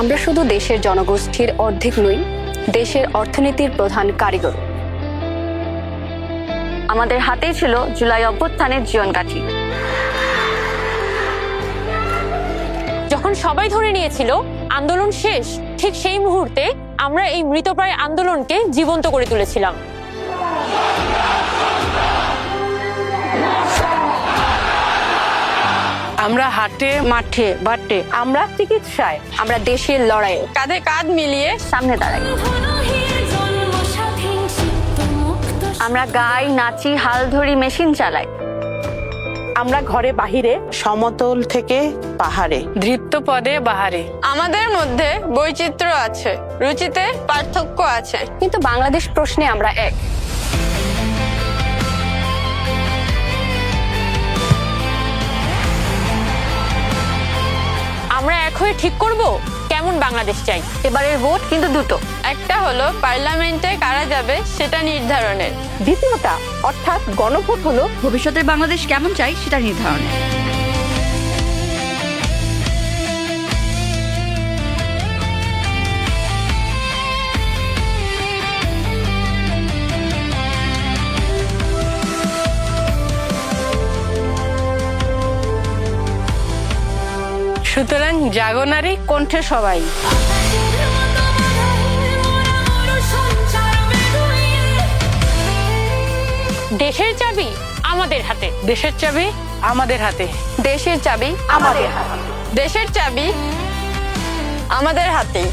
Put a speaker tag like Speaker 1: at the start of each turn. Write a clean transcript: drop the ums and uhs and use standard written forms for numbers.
Speaker 1: আমরা শুধু দেশের জনগোষ্ঠীর অর্ধেক নই, দেশের অর্থনীতির প্রধান কারিগর। আমাদের হাতেই ছিল জুলাই অভ্যুত্থানের জীবনকাঠি।
Speaker 2: যখন সবাই ধরে নিয়েছিল আন্দোলন শেষ, ঠিক সেই মুহূর্তে আমরা এই মৃতপ্রায় আন্দোলনকে জীবন্ত করে তুলেছিলাম।
Speaker 3: আমরা হাটে, মাঠে, বাটে, আমরা চিকিৎসায়,
Speaker 1: আমরা দেশের লড়াইয়ে
Speaker 3: কাঁধে কাঁধ মিলিয়ে
Speaker 1: সামনে দাঁড়াই। আমরা গাই, নাচি, হাল ধরি, মেশিন চালাই।
Speaker 3: আমরা ঘরে বাহিরে, সমতল থেকে পাহাড়ে, দৃপ্ত পদে বাহারে।
Speaker 4: আমাদের মধ্যে বৈচিত্র্য আছে, রুচিতে পার্থক্য আছে,
Speaker 1: কিন্তু বাংলাদেশ প্রশ্নে আমরা এক।
Speaker 2: আমরা এক হয়ে ঠিক করব কেমন বাংলাদেশ চাই।
Speaker 1: এবারের ভোট কিন্তু দুটো।
Speaker 4: একটা হলো পার্লামেন্টে কারা যাবে সেটা নির্ধারণের,
Speaker 3: দ্বিতীয়টা অর্থাৎ গণভোট হলো
Speaker 5: ভবিষ্যতের বাংলাদেশ কেমন চাই সেটা নির্ধারণে।
Speaker 3: সুতরাং জাগো নারী, কণ্ঠে সবাই।
Speaker 2: দেশের চাবি আমাদের হাতে।
Speaker 3: দেশের চাবি আমাদের হাতে।
Speaker 1: দেশের চাবি আমাদের হাতে।
Speaker 4: দেশের চাবি আমাদের হাতেই।